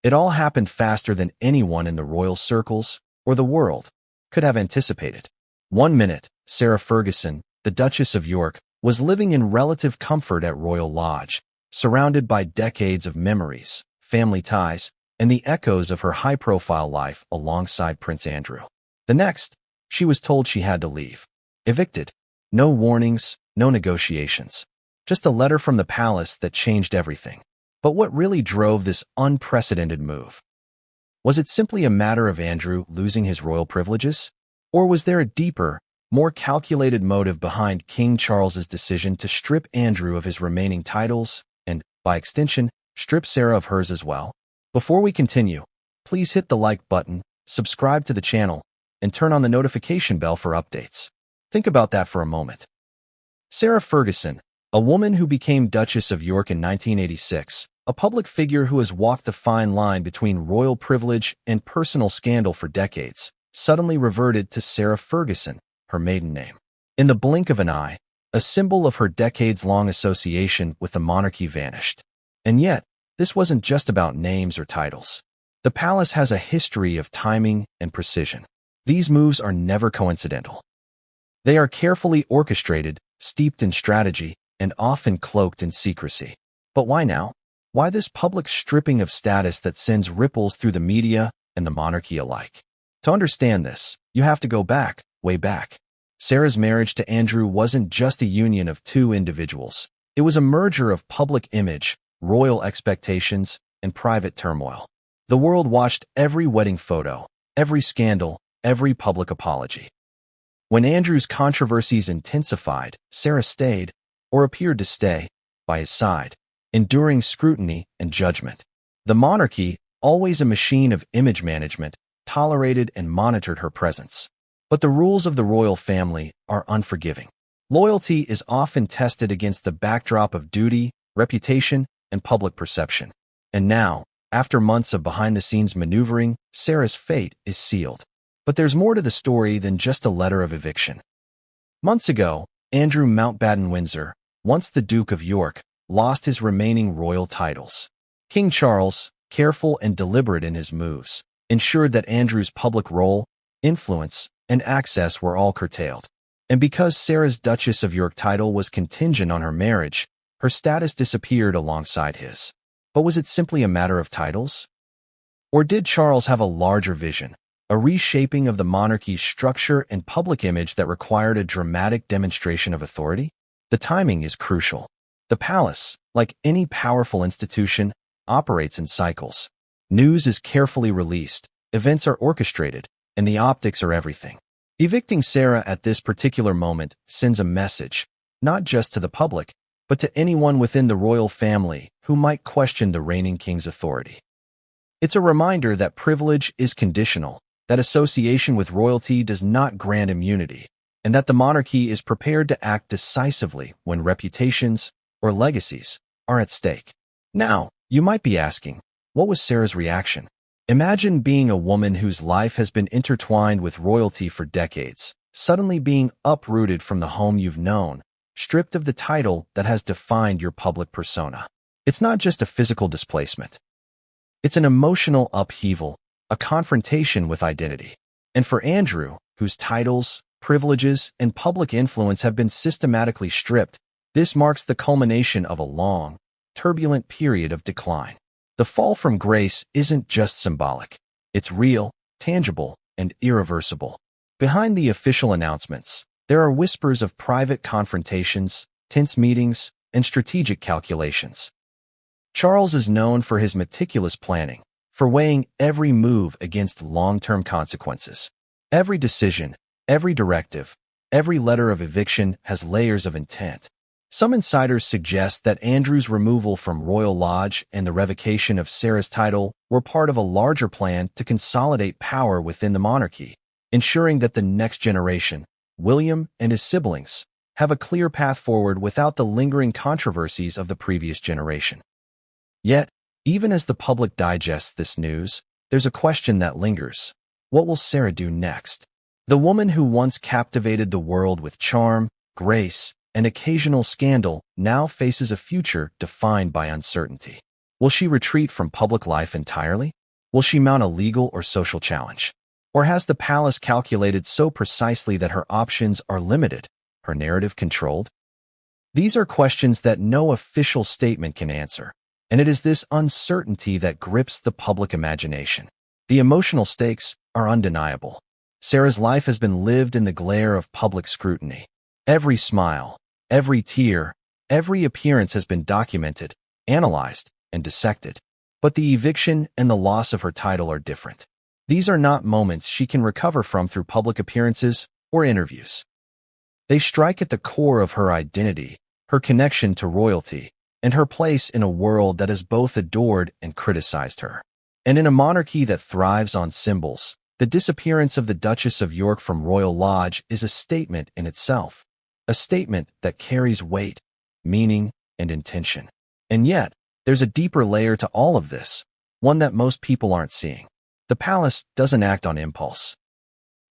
It all happened faster than anyone in the royal circles or the world could have anticipated. One minute, Sarah Ferguson, the Duchess of York, was living in relative comfort at Royal Lodge, surrounded by decades of memories, family ties, and the echoes of her high-profile life alongside Prince Andrew. The next, she was told she had to leave. Evicted. No warnings, no negotiations. Just a letter from the palace that changed everything. But what really drove this unprecedented move? Was it simply a matter of Andrew losing his royal privileges? Or was there a deeper, more calculated motive behind King Charles's decision to strip Andrew of his remaining titles and, by extension, strip Sarah of hers as well? Before we continue, please hit the like button, subscribe to the channel, and turn on the notification bell for updates. Think about that for a moment. Sarah Ferguson, a woman who became Duchess of York in 1986, a public figure who has walked the fine line between royal privilege and personal scandal for decades, suddenly reverted to Sarah Ferguson, her maiden name. In the blink of an eye, a symbol of her decades-long association with the monarchy vanished. And yet, this wasn't just about names or titles. The palace has a history of timing and precision. These moves are never coincidental. They are carefully orchestrated, steeped in strategy, and often cloaked in secrecy. But why now? Why this public stripping of status that sends ripples through the media and the monarchy alike? To understand this, you have to go back, way back. Sarah's marriage to Andrew wasn't just a union of two individuals. It was a merger of public image, royal expectations, and private turmoil. The world watched every wedding photo, every scandal, every public apology. When Andrew's controversies intensified, Sarah stayed, or appeared to stay, by his side, enduring scrutiny and judgment. The monarchy, always a machine of image management, tolerated and monitored her presence. But the rules of the royal family are unforgiving. Loyalty is often tested against the backdrop of duty, reputation, and public perception. And now, after months of behind-the-scenes maneuvering, Sarah's fate is sealed. But there's more to the story than just a letter of eviction. Months ago, Andrew Mountbatten-Windsor, once the Duke of York, lost his remaining royal titles. King Charles, careful and deliberate in his moves, ensured that Andrew's public role, influence, and access were all curtailed. And because Sarah's Duchess of York title was contingent on her marriage, her status disappeared alongside his. But was it simply a matter of titles? Or did Charles have a larger vision, a reshaping of the monarchy's structure and public image that required a dramatic demonstration of authority? The timing is crucial. The palace, like any powerful institution, operates in cycles. News is carefully released, events are orchestrated, and the optics are everything. Evicting Sarah at this particular moment sends a message, not just to the public, but to anyone within the royal family who might question the reigning king's authority. It's a reminder that privilege is conditional, that association with royalty does not grant immunity, and that the monarchy is prepared to act decisively when reputations or legacies are at stake. Now, you might be asking, what was Sarah's reaction? Imagine being a woman whose life has been intertwined with royalty for decades, suddenly being uprooted from the home you've known, stripped of the title that has defined your public persona. It's not just a physical displacement. It's an emotional upheaval, a confrontation with identity. And for Andrew, whose titles, privileges, and public influence have been systematically stripped, this marks the culmination of a long, turbulent period of decline. The fall from grace isn't just symbolic. It's real, tangible, and irreversible. Behind the official announcements, there are whispers of private confrontations, tense meetings, and strategic calculations. Charles is known for his meticulous planning, for weighing every move against long-term consequences. Every decision, every directive, every letter of eviction has layers of intent. Some insiders suggest that Andrew's removal from Royal Lodge and the revocation of Sarah's title were part of a larger plan to consolidate power within the monarchy, ensuring that the next generation, William and his siblings, have a clear path forward without the lingering controversies of the previous generation. Yet, even as the public digests this news, there's a question that lingers. What will Sarah do next? The woman who once captivated the world with charm, grace, and occasional scandal now faces a future defined by uncertainty. Will she retreat from public life entirely? Will she mount a legal or social challenge? Or has the palace calculated so precisely that her options are limited, her narrative controlled? These are questions that no official statement can answer, and it is this uncertainty that grips the public imagination. The emotional stakes are undeniable. Sarah's life has been lived in the glare of public scrutiny. Every smile, every tear, every appearance has been documented, analyzed, and dissected. But the eviction and the loss of her title are different. These are not moments she can recover from through public appearances or interviews. They strike at the core of her identity, her connection to royalty, and her place in a world that has both adored and criticized her. And in a monarchy that thrives on symbols, the disappearance of the Duchess of York from Royal Lodge is a statement in itself, a statement that carries weight, meaning, and intention. And yet, there's a deeper layer to all of this, one that most people aren't seeing. The palace doesn't act on impulse.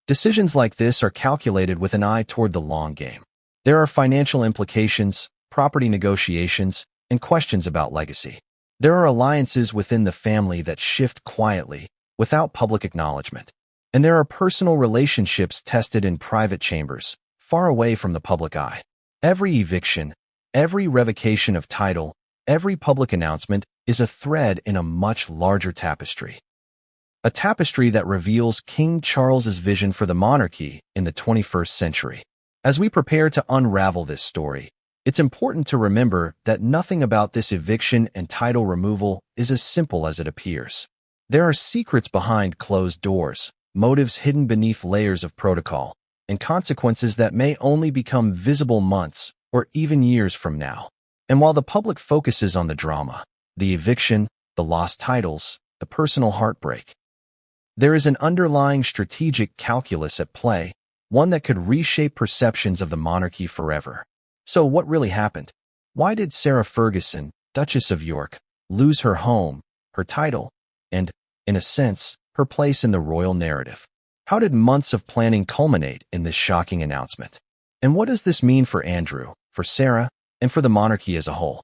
Decisions like this are calculated with an eye toward the long game. There are financial implications, property negotiations, and questions about legacy. There are alliances within the family that shift quietly, without public acknowledgement. And there are personal relationships tested in private chambers, far away from the public eye. Every eviction, every revocation of title, every public announcement is a thread in a much larger tapestry. A tapestry that reveals King Charles's vision for the monarchy in the 21st century. As we prepare to unravel this story, it's important to remember that nothing about this eviction and title removal is as simple as it appears. There are secrets behind closed doors, motives hidden beneath layers of protocol, and consequences that may only become visible months or even years from now. And while the public focuses on the drama, the eviction, the lost titles, the personal heartbreak, there is an underlying strategic calculus at play, one that could reshape perceptions of the monarchy forever. So what really happened? Why did Sarah Ferguson, Duchess of York, lose her home, her title, and, in a sense, her place in the royal narrative? How did months of planning culminate in this shocking announcement? And what does this mean for Andrew, for Sarah, and for the monarchy as a whole?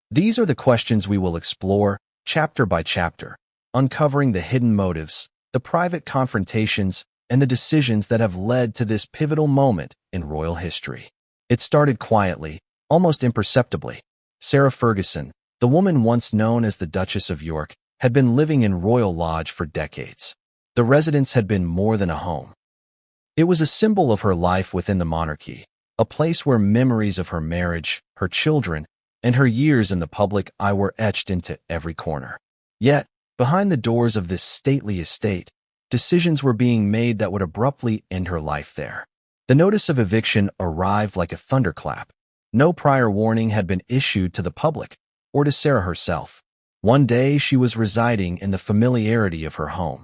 These are the questions we will explore, chapter by chapter, uncovering the hidden motives, the private confrontations, and the decisions that have led to this pivotal moment in royal history. It started quietly, almost imperceptibly. Sarah Ferguson, the woman once known as the Duchess of York, had been living in Royal Lodge for decades. The residence had been more than a home. It was a symbol of her life within the monarchy, a place where memories of her marriage, her children, and her years in the public eye were etched into every corner. Yet, behind the doors of this stately estate, decisions were being made that would abruptly end her life there. The notice of eviction arrived like a thunderclap. No prior warning had been issued to the public or to Sarah herself. One day she was residing in the familiarity of her home.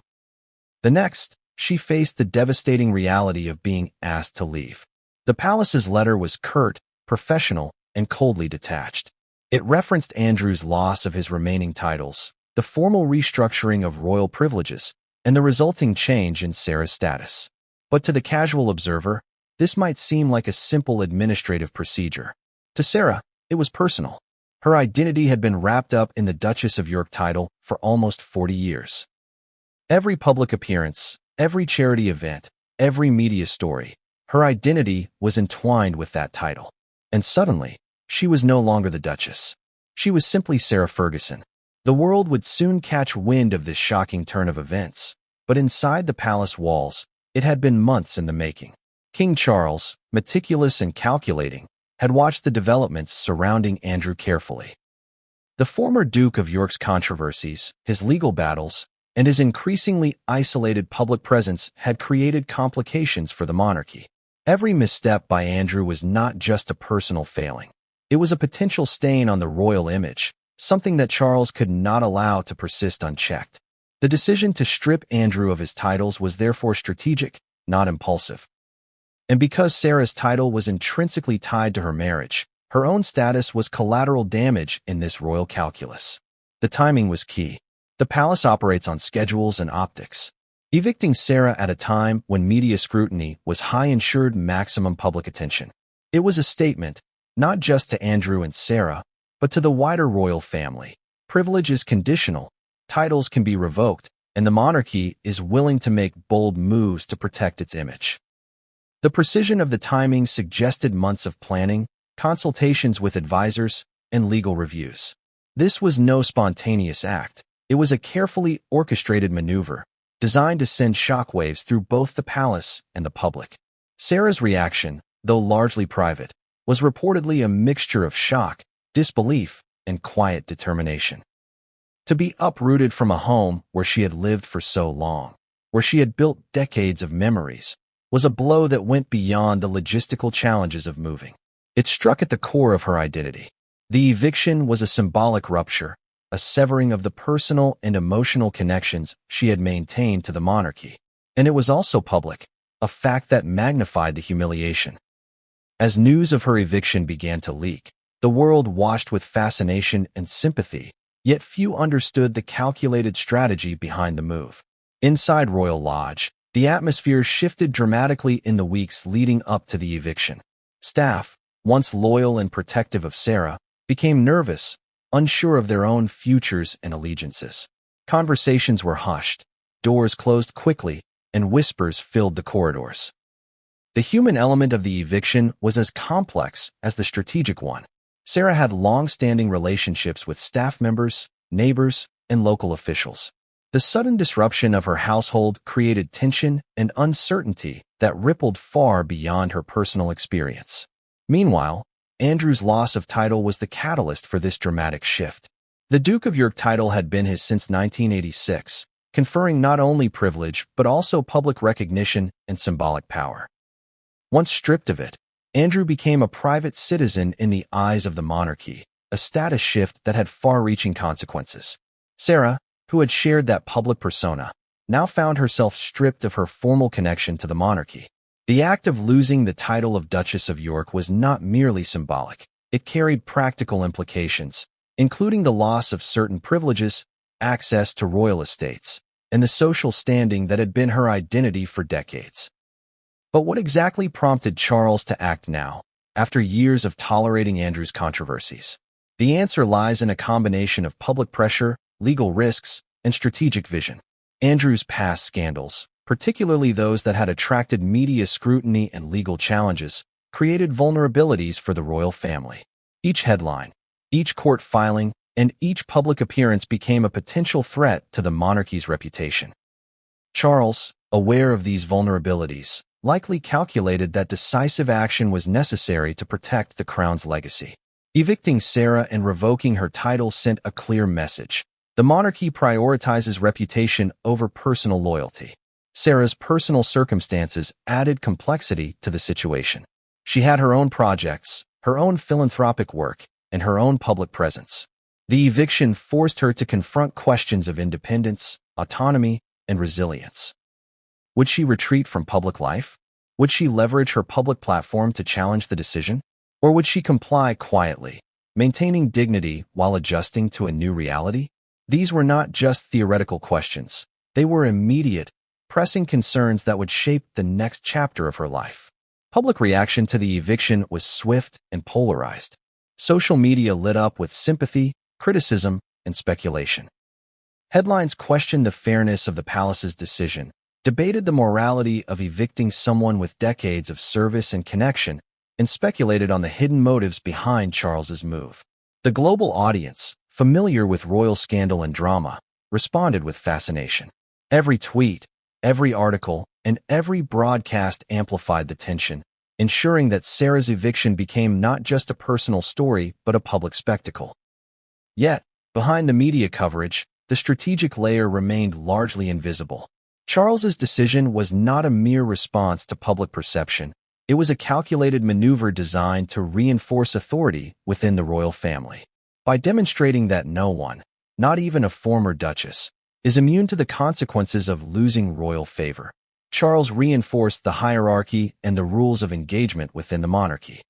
The next, she faced the devastating reality of being asked to leave. The palace's letter was curt, professional, and coldly detached. It referenced Andrew's loss of his remaining titles, the formal restructuring of royal privileges, and the resulting change in Sarah's status. But to the casual observer, this might seem like a simple administrative procedure. To Sarah, it was personal. Her identity had been wrapped up in the Duchess of York title for almost 40 years. Every public appearance, every charity event, every media story, her identity was entwined with that title. And suddenly, she was no longer the Duchess. She was simply Sarah Ferguson. The world would soon catch wind of this shocking turn of events, but inside the palace walls, it had been months in the making. King Charles, meticulous and calculating, had watched the developments surrounding Andrew carefully. The former Duke of York's controversies, his legal battles, and his increasingly isolated public presence had created complications for the monarchy. Every misstep by Andrew was not just a personal failing. It was a potential stain on the royal image, something that Charles could not allow to persist unchecked. The decision to strip Andrew of his titles was therefore strategic, not impulsive. And because Sarah's title was intrinsically tied to her marriage, her own status was collateral damage in this royal calculus. The timing was key. The palace operates on schedules and optics. Evicting Sarah at a time when media scrutiny was high ensured maximum public attention. It was a statement, not just to Andrew and Sarah, but to the wider royal family, Privilege is conditional, titles can be revoked, and the monarchy is willing to make bold moves to protect its image. The precision of the timing suggested months of planning, consultations with advisors, and legal reviews. This was no spontaneous act. It was a carefully orchestrated maneuver, designed to send shockwaves through both the palace and the public. Sarah's reaction, though largely private, was reportedly a mixture of shock, disbelief, and quiet determination. To be uprooted from a home where she had lived for so long, where she had built decades of memories, was a blow that went beyond the logistical challenges of moving. It struck at the core of her identity. The eviction was a symbolic rupture, a severing of the personal and emotional connections she had maintained to the monarchy. And it was also public, a fact that magnified the humiliation. As news of her eviction began to leak, the world watched with fascination and sympathy, yet few understood the calculated strategy behind the move. Inside Royal Lodge, the atmosphere shifted dramatically in the weeks leading up to the eviction. Staff, once loyal and protective of Sarah, became nervous, unsure of their own futures and allegiances. Conversations were hushed, doors closed quickly, and whispers filled the corridors. The human element of the eviction was as complex as the strategic one. Sarah had long-standing relationships with staff members, neighbors, and local officials. The sudden disruption of her household created tension and uncertainty that rippled far beyond her personal experience. Meanwhile, Andrew's loss of title was the catalyst for this dramatic shift. The Duke of York title had been his since 1986, conferring not only privilege but also public recognition and symbolic power. Once stripped of it, Andrew became a private citizen in the eyes of the monarchy, a status shift that had far-reaching consequences. Sarah, who had shared that public persona, now found herself stripped of her formal connection to the monarchy. The act of losing the title of Duchess of York was not merely symbolic. It carried practical implications, including the loss of certain privileges, access to royal estates, and the social standing that had been her identity for decades. But what exactly prompted Charles to act now, after years of tolerating Andrew's controversies? The answer lies in a combination of public pressure, legal risks, and strategic vision. Andrew's past scandals, particularly those that had attracted media scrutiny and legal challenges, created vulnerabilities for the royal family. Each headline, each court filing, and each public appearance became a potential threat to the monarchy's reputation. Charles, aware of these vulnerabilities, likely calculated that decisive action was necessary to protect the crown's legacy. Evicting Sarah and revoking her title sent a clear message. The monarchy prioritizes reputation over personal loyalty. Sarah's personal circumstances added complexity to the situation. She had her own projects, her own philanthropic work, and her own public presence. The eviction forced her to confront questions of independence, autonomy, and resilience. Would she retreat from public life? Would she leverage her public platform to challenge the decision? Or would she comply quietly, maintaining dignity while adjusting to a new reality? These were not just theoretical questions. They were immediate, pressing concerns that would shape the next chapter of her life. Public reaction to the eviction was swift and polarized. Social media lit up with sympathy, criticism, and speculation. Headlines questioned the fairness of the palace's decision, debated the morality of evicting someone with decades of service and connection, and speculated on the hidden motives behind Charles's move. The global audience, familiar with royal scandal and drama, responded with fascination. Every tweet, every article, and every broadcast amplified the tension, ensuring that Sarah's eviction became not just a personal story but a public spectacle. Yet, behind the media coverage, the strategic layer remained largely invisible. Charles's decision was not a mere response to public perception. It was a calculated maneuver designed to reinforce authority within the royal family. By demonstrating that no one, not even a former duchess, is immune to the consequences of losing royal favor, Charles reinforced the hierarchy and the rules of engagement within the monarchy.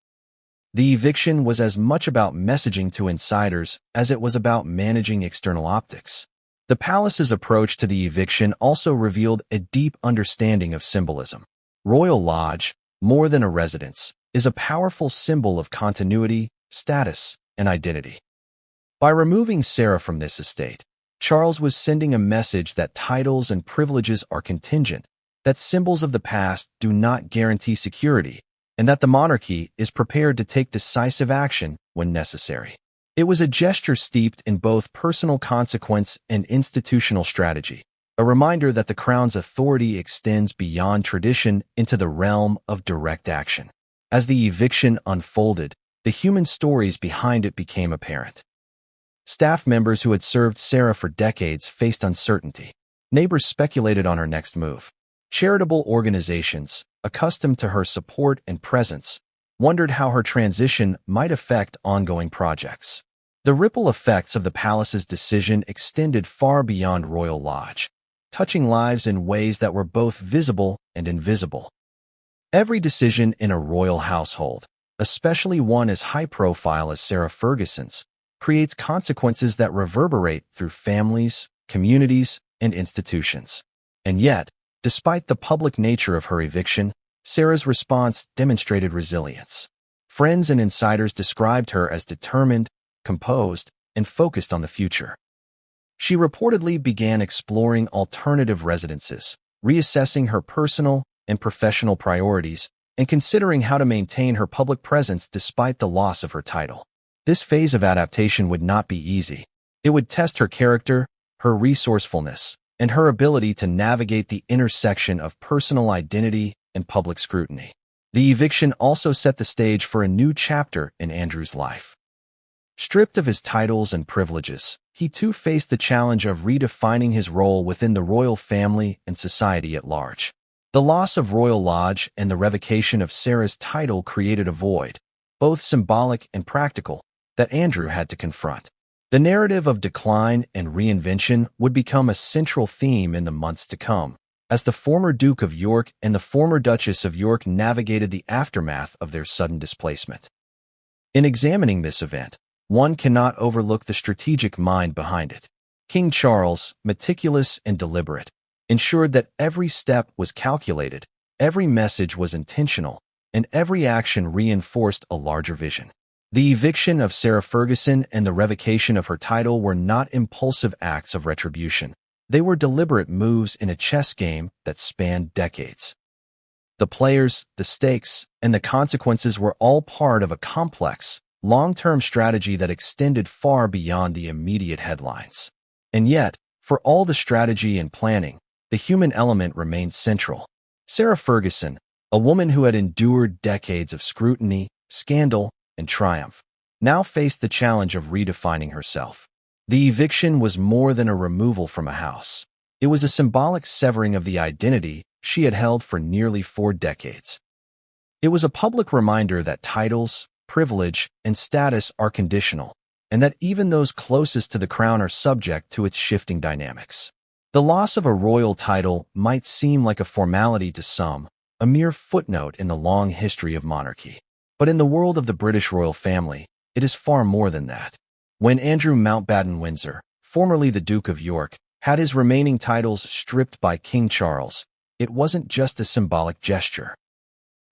The eviction was as much about messaging to insiders as it was about managing external optics. The palace's approach to the eviction also revealed a deep understanding of symbolism. Royal Lodge, more than a residence, is a powerful symbol of continuity, status, and identity. By removing Sarah from this estate, Charles was sending a message that titles and privileges are contingent, that symbols of the past do not guarantee security, and that the monarchy is prepared to take decisive action when necessary. It was a gesture steeped in both personal consequence and institutional strategy, a reminder that the crown's authority extends beyond tradition into the realm of direct action. As the eviction unfolded, the human stories behind it became apparent. Staff members who had served Sarah for decades faced uncertainty. Neighbors speculated on her next move. Charitable organizations, accustomed to her support and presence, wondered how her transition might affect ongoing projects. The ripple effects of the palace's decision extended far beyond Royal Lodge, touching lives in ways that were both visible and invisible. Every decision in a royal household, especially one as high-profile as Sarah Ferguson's, creates consequences that reverberate through families, communities, and institutions. And yet, despite the public nature of her eviction, Sarah's response demonstrated resilience. Friends and insiders described her as determined, composed, and focused on the future. She reportedly began exploring alternative residences, reassessing her personal and professional priorities, and considering how to maintain her public presence despite the loss of her title. This phase of adaptation would not be easy. It would test her character, her resourcefulness, and her ability to navigate the intersection of personal identity and public scrutiny. The eviction also set the stage for a new chapter in Andrew's life. Stripped of his titles and privileges, he too faced the challenge of redefining his role within the royal family and society at large. The loss of Royal Lodge and the revocation of Sarah's title created a void, both symbolic and practical, that Andrew had to confront. The narrative of decline and reinvention would become a central theme in the months to come, as the former Duke of York and the former Duchess of York navigated the aftermath of their sudden displacement. In examining this event, one cannot overlook the strategic mind behind it. King Charles, meticulous and deliberate, ensured that every step was calculated, every message was intentional, and every action reinforced a larger vision. The eviction of Sarah Ferguson and the revocation of her title were not impulsive acts of retribution. They were deliberate moves in a chess game that spanned decades. The players, the stakes, and the consequences were all part of a complex, long-term strategy that extended far beyond the immediate headlines. And yet, for all the strategy and planning, the human element remained central. Sarah Ferguson, a woman who had endured decades of scrutiny, scandal, and triumph, now faced the challenge of redefining herself. The eviction was more than a removal from a house. It was a symbolic severing of the identity she had held for nearly 4 decades. It was a public reminder that titles, privilege, and status are conditional, and that even those closest to the crown are subject to its shifting dynamics. The loss of a royal title might seem like a formality to some, a mere footnote in the long history of monarchy. But in the world of the British royal family, it is far more than that. When Andrew Mountbatten-Windsor, formerly the Duke of York, had his remaining titles stripped by King Charles, it wasn't just a symbolic gesture.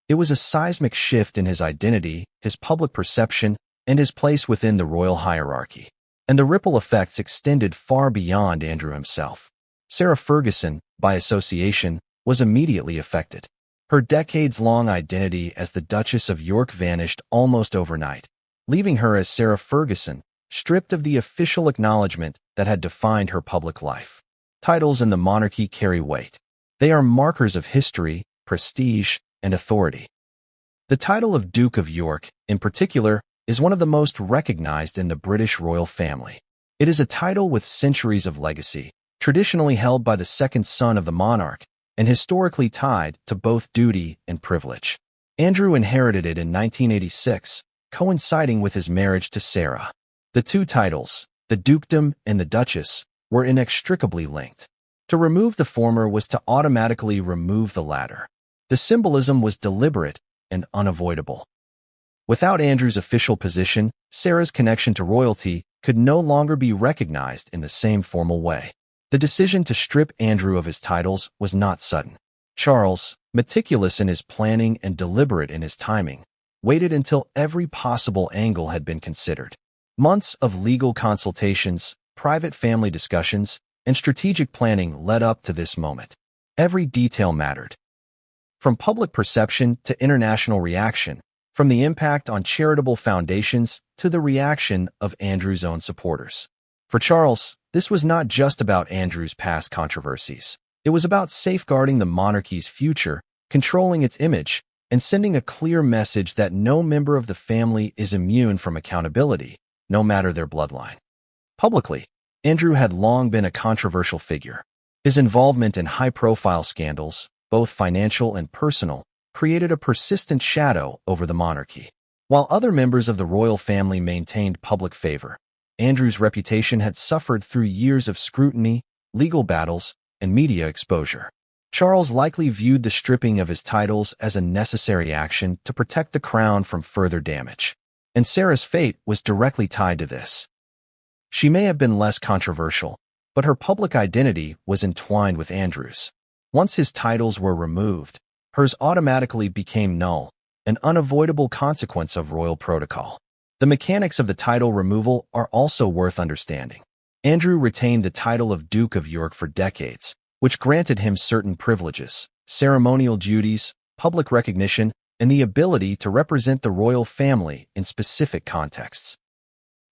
It was a seismic shift in his identity, his public perception, and his place within the royal hierarchy. And the ripple effects extended far beyond Andrew himself. Sarah Ferguson, by association, was immediately affected. Her decades-long identity as the Duchess of York vanished almost overnight, leaving her as Sarah Ferguson, stripped of the official acknowledgement that had defined her public life. Titles in the monarchy carry weight. They are markers of history, prestige, and authority. The title of Duke of York, in particular, is one of the most recognized in the British royal family. It is a title with centuries of legacy, traditionally held by the second son of the monarch, and historically tied to both duty and privilege. Andrew inherited it in 1986, coinciding with his marriage to Sarah. The two titles, the dukedom and the duchess, were inextricably linked. To remove the former was to automatically remove the latter. The symbolism was deliberate and unavoidable. Without Andrew's official position, Sarah's connection to royalty could no longer be recognized in the same formal way. The decision to strip Andrew of his titles was not sudden. Charles, meticulous in his planning and deliberate in his timing, waited until every possible angle had been considered. Months of legal consultations, private family discussions, and strategic planning led up to this moment. Every detail mattered. From public perception to international reaction, from the impact on charitable foundations to the reaction of Andrew's own supporters. For Charles, this was not just about Andrew's past controversies. It was about safeguarding the monarchy's future, controlling its image, and sending a clear message that no member of the family is immune from accountability, no matter their bloodline. Publicly, Andrew had long been a controversial figure. His involvement in high-profile scandals, both financial and personal, created a persistent shadow over the monarchy. While other members of the royal family maintained public favor, Andrew's reputation had suffered through years of scrutiny, legal battles, and media exposure. Charles likely viewed the stripping of his titles as a necessary action to protect the crown from further damage. And Sarah's fate was directly tied to this. She may have been less controversial, but her public identity was entwined with Andrew's. Once his titles were removed, hers automatically became null, an unavoidable consequence of royal protocol. The mechanics of the title removal are also worth understanding. Andrew retained the title of Duke of York for decades, which granted him certain privileges, ceremonial duties, public recognition, and the ability to represent the royal family in specific contexts.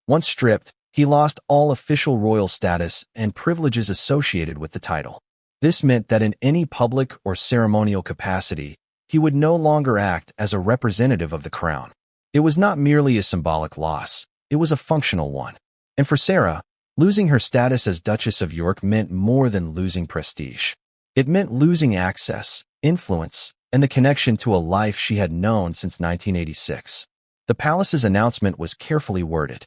Once stripped, he lost all official royal status and privileges associated with the title. This meant that in any public or ceremonial capacity, he would no longer act as a representative of the crown. It was not merely a symbolic loss, it was a functional one. And for Sarah, losing her status as Duchess of York meant more than losing prestige. It meant losing access, influence, and the connection to a life she had known since 1986. The palace's announcement was carefully worded.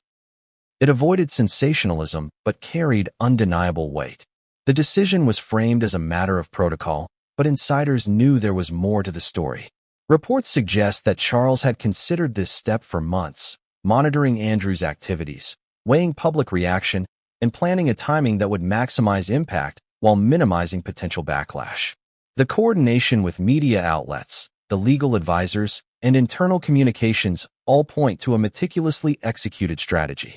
It avoided sensationalism but carried undeniable weight. The decision was framed as a matter of protocol, but insiders knew there was more to the story. Reports suggest that Charles had considered this step for months, monitoring Andrew's activities, weighing public reaction, and planning a timing that would maximize impact while minimizing potential backlash. The coordination with media outlets, the legal advisors, and internal communications all point to a meticulously executed strategy.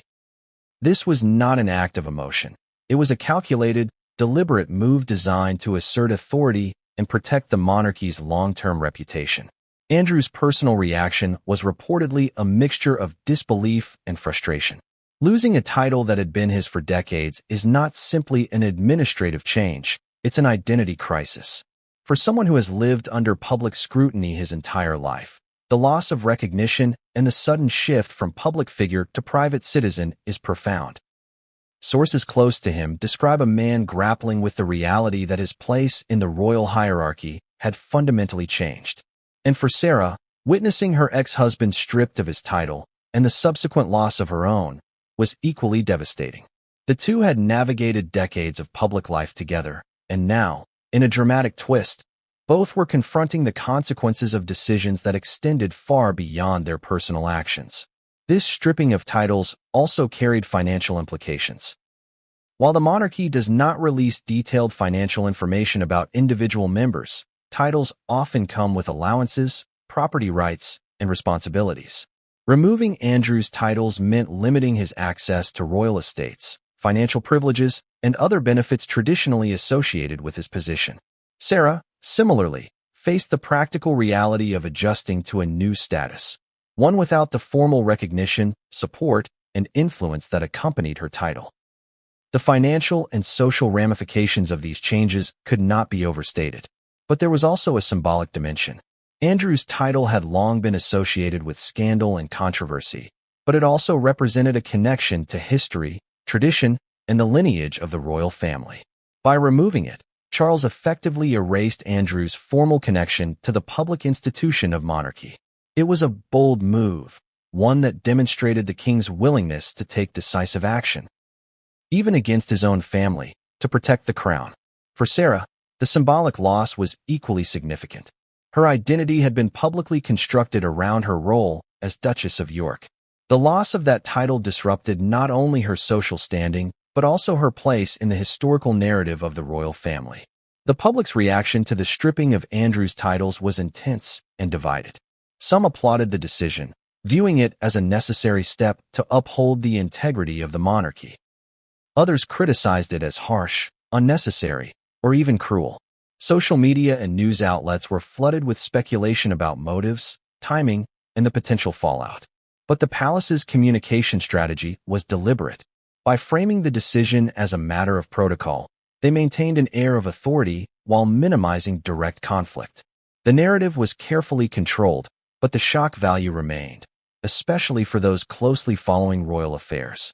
This was not an act of emotion. It was a calculated, deliberate move designed to assert authority and protect the monarchy's long-term reputation. Andrew's personal reaction was reportedly a mixture of disbelief and frustration. Losing a title that had been his for decades is not simply an administrative change, it's an identity crisis. For someone who has lived under public scrutiny his entire life, the loss of recognition and the sudden shift from public figure to private citizen is profound. Sources close to him describe a man grappling with the reality that his place in the royal hierarchy had fundamentally changed. And for Sarah, witnessing her ex-husband stripped of his title and the subsequent loss of her own was equally devastating. The two had navigated decades of public life together, and now, in a dramatic twist, both were confronting the consequences of decisions that extended far beyond their personal actions. This stripping of titles also carried financial implications. While the monarchy does not release detailed financial information about individual members, titles often come with allowances, property rights, and responsibilities. Removing Andrew's titles meant limiting his access to royal estates, financial privileges, and other benefits traditionally associated with his position. Sarah, similarly, faced the practical reality of adjusting to a new status, one without the formal recognition, support, and influence that accompanied her title. The financial and social ramifications of these changes could not be overstated. But there was also a symbolic dimension. Andrew's title had long been associated with scandal and controversy, but it also represented a connection to history, tradition, and the lineage of the royal family. By removing it, Charles effectively erased Andrew's formal connection to the public institution of monarchy. It was a bold move, one that demonstrated the king's willingness to take decisive action, even against his own family, to protect the crown. For Sarah, the symbolic loss was equally significant. Her identity had been publicly constructed around her role as Duchess of York. The loss of that title disrupted not only her social standing, but also her place in the historical narrative of the royal family. The public's reaction to the stripping of Andrew's titles was intense and divided. Some applauded the decision, viewing it as a necessary step to uphold the integrity of the monarchy. Others criticized it as harsh, unnecessary, or even cruel. Social media and news outlets were flooded with speculation about motives, timing, and the potential fallout. But the palace's communication strategy was deliberate. By framing the decision as a matter of protocol, they maintained an air of authority while minimizing direct conflict. The narrative was carefully controlled, but the shock value remained, especially for those closely following royal affairs.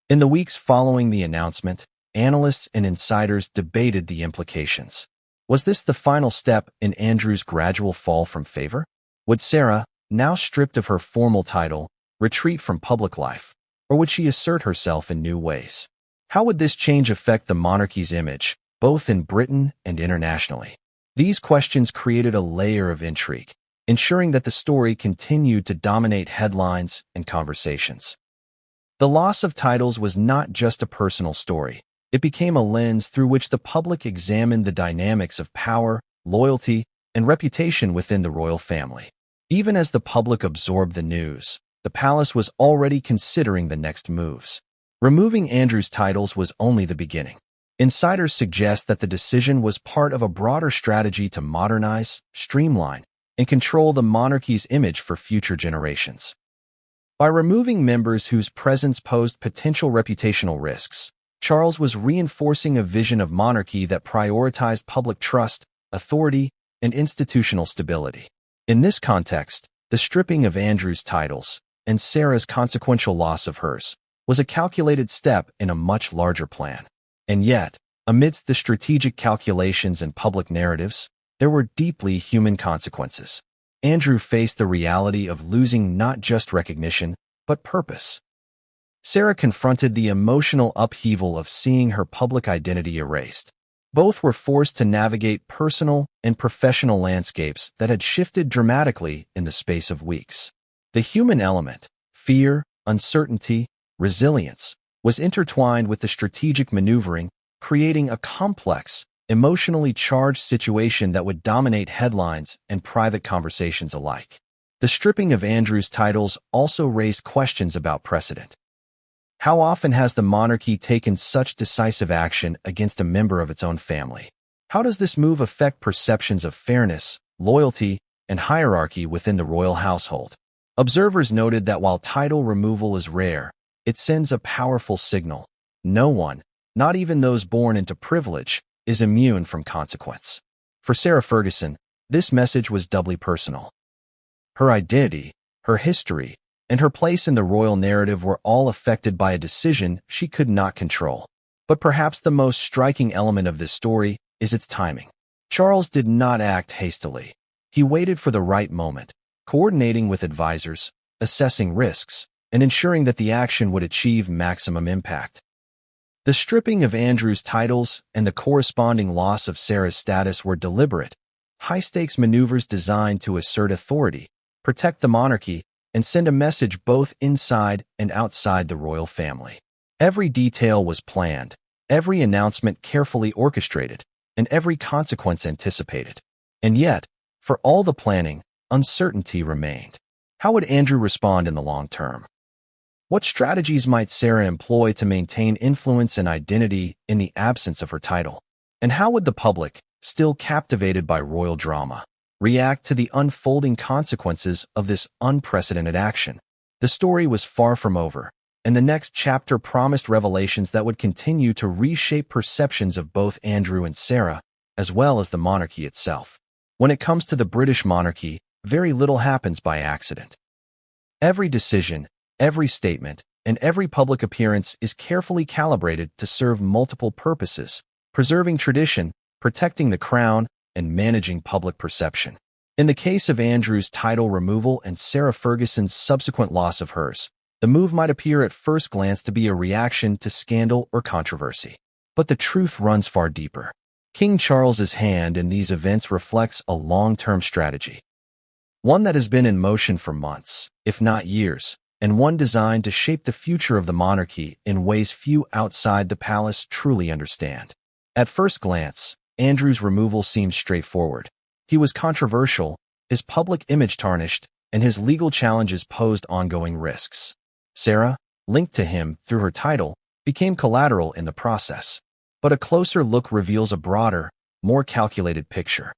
In the weeks following the announcement, analysts and insiders debated the implications. Was this the final step in Andrew's gradual fall from favor? Would Sarah, now stripped of her formal title, retreat from public life, or would she assert herself in new ways? How would this change affect the monarchy's image, both in Britain and internationally? These questions created a layer of intrigue, ensuring that the story continued to dominate headlines and conversations. The loss of titles was not just a personal story. It became a lens through which the public examined the dynamics of power, loyalty, and reputation within the royal family. Even as the public absorbed the news, the palace was already considering the next moves. Removing Andrew's titles was only the beginning. Insiders suggest that the decision was part of a broader strategy to modernize, streamline, and control the monarchy's image for future generations. By removing members whose presence posed potential reputational risks, Charles was reinforcing a vision of monarchy that prioritized public trust, authority, and institutional stability. In this context, the stripping of Andrew's titles, and Sarah's consequential loss of hers, was a calculated step in a much larger plan. And yet, amidst the strategic calculations and public narratives, there were deeply human consequences. Andrew faced the reality of losing not just recognition, but purpose. Sarah confronted the emotional upheaval of seeing her public identity erased. Both were forced to navigate personal and professional landscapes that had shifted dramatically in the space of weeks. The human element, fear, uncertainty, resilience, was intertwined with the strategic maneuvering, creating a complex, emotionally charged situation that would dominate headlines and private conversations alike. The stripping of Andrew's titles also raised questions about precedent. How often has the monarchy taken such decisive action against a member of its own family? How does this move affect perceptions of fairness, loyalty, and hierarchy within the royal household? Observers noted that while title removal is rare, it sends a powerful signal. No one, not even those born into privilege, is immune from consequence. For Sarah Ferguson, this message was doubly personal. Her identity, her history, and her place in the royal narrative were all affected by a decision she could not control. But perhaps the most striking element of this story is its timing. Charles did not act hastily. He waited for the right moment, coordinating with advisors, assessing risks, and ensuring that the action would achieve maximum impact. The stripping of Andrew's titles and the corresponding loss of Sarah's status were deliberate, high-stakes maneuvers designed to assert authority, protect the monarchy, and send a message both inside and outside the royal family. Every detail was planned, every announcement carefully orchestrated, and every consequence anticipated. And yet, for all the planning, uncertainty remained. How would Andrew respond in the long term? What strategies might Sarah employ to maintain influence and identity in the absence of her title? And how would the public, still captivated by royal drama, react to the unfolding consequences of this unprecedented action? The story was far from over, and the next chapter promised revelations that would continue to reshape perceptions of both Andrew and Sarah, as well as the monarchy itself. When it comes to the British monarchy, very little happens by accident. Every decision, every statement, and every public appearance is carefully calibrated to serve multiple purposes, preserving tradition, protecting the crown, and managing public perception. In the case of Andrew's title removal and Sarah Ferguson's subsequent loss of hers, the move might appear at first glance to be a reaction to scandal or controversy. But the truth runs far deeper. King Charles's hand in these events reflects a long-term strategy. One that has been in motion for months, if not years, and one designed to shape the future of the monarchy in ways few outside the palace truly understand. At first glance, Andrew's removal seemed straightforward. He was controversial, his public image tarnished, and his legal challenges posed ongoing risks. Sarah, linked to him through her title, became collateral in the process. But a closer look reveals a broader, more calculated picture.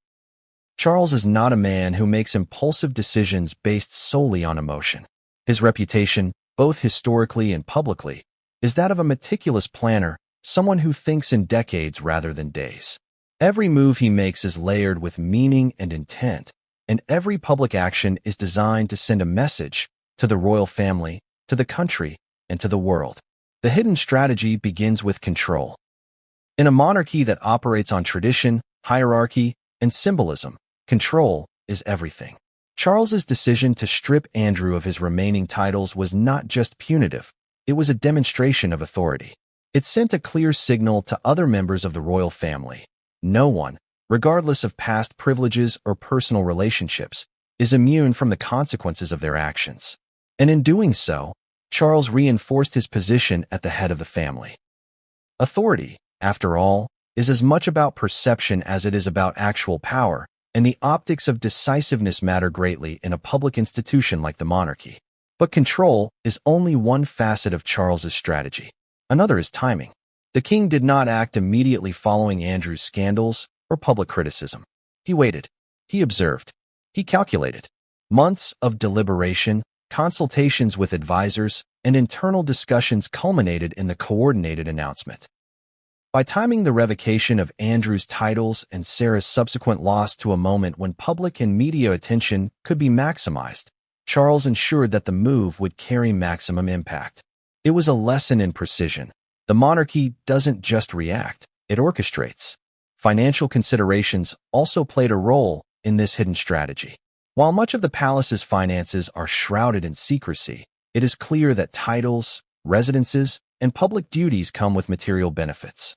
Charles is not a man who makes impulsive decisions based solely on emotion. His reputation, both historically and publicly, is that of a meticulous planner, someone who thinks in decades rather than days. Every move he makes is layered with meaning and intent, and every public action is designed to send a message to the royal family, to the country, and to the world. The hidden strategy begins with control. In a monarchy that operates on tradition, hierarchy, and symbolism, control is everything. Charles's decision to strip Andrew of his remaining titles was not just punitive, it was a demonstration of authority. It sent a clear signal to other members of the royal family. No one, regardless of past privileges or personal relationships, is immune from the consequences of their actions. And in doing so, Charles reinforced his position at the head of the family. Authority, after all, is as much about perception as it is about actual power, and the optics of decisiveness matter greatly in a public institution like the monarchy. But control is only one facet of Charles's strategy. Another is timing. The king did not act immediately following Andrew's scandals or public criticism. He waited. He observed. He calculated. Months of deliberation, consultations with advisors, and internal discussions culminated in the coordinated announcement. By timing the revocation of Andrew's titles and Sarah's subsequent loss to a moment when public and media attention could be maximized, Charles ensured that the move would carry maximum impact. It was a lesson in precision. The monarchy doesn't just react, it orchestrates. Financial considerations also played a role in this hidden strategy. While much of the palace's finances are shrouded in secrecy, it is clear that titles, residences, and public duties come with material benefits.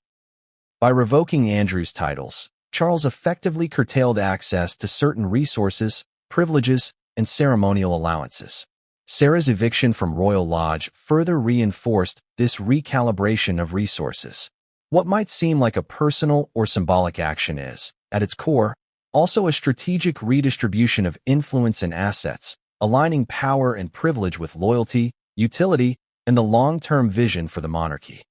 By revoking Andrew's titles, Charles effectively curtailed access to certain resources, privileges, and ceremonial allowances. Sarah's eviction from Royal Lodge further reinforced this recalibration of resources. What might seem like a personal or symbolic action is, at its core, also a strategic redistribution of influence and assets, aligning power and privilege with loyalty, utility, and the long-term vision for the monarchy.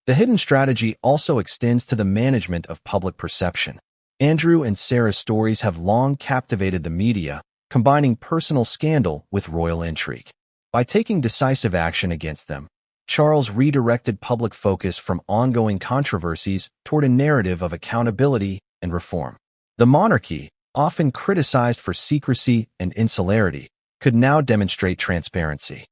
The hidden strategy also extends to the management of public perception. Andrew and Sarah's stories have long captivated the media, combining personal scandal with royal intrigue. By taking decisive action against them, Charles redirected public focus from ongoing controversies toward a narrative of accountability and reform. The monarchy, often criticized for secrecy and insularity, could now demonstrate transparency.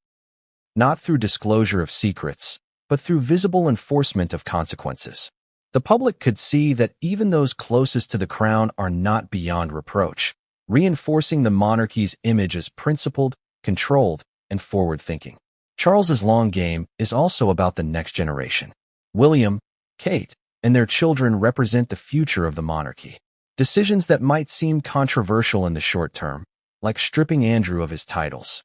Not through disclosure of secrets, but through visible enforcement of consequences. The public could see that even those closest to the crown are not beyond reproach, reinforcing the monarchy's image as principled, controlled, and forward-thinking. Charles's long game is also about the next generation. William, Kate, and their children represent the future of the monarchy. Decisions that might seem controversial in the short term, like stripping Andrew of his titles,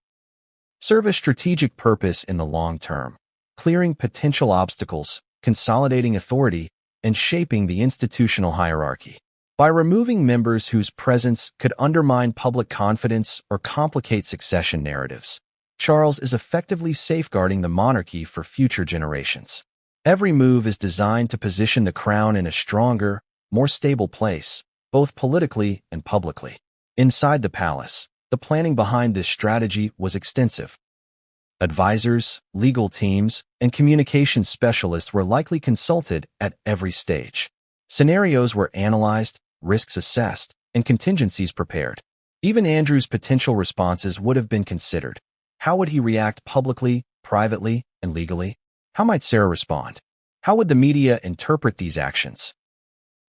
serve a strategic purpose in the long term, clearing potential obstacles, consolidating authority, and shaping the institutional hierarchy. By removing members whose presence could undermine public confidence or complicate succession narratives, Charles is effectively safeguarding the monarchy for future generations. Every move is designed to position the crown in a stronger, more stable place, both politically and publicly. Inside the palace, the planning behind this strategy was extensive. Advisors, legal teams, and communications specialists were likely consulted at every stage. Scenarios were analyzed, risks assessed, and contingencies prepared. Even Andrew's potential responses would have been considered. How would he react publicly, privately, and legally? How might Sarah respond? How would the media interpret these actions?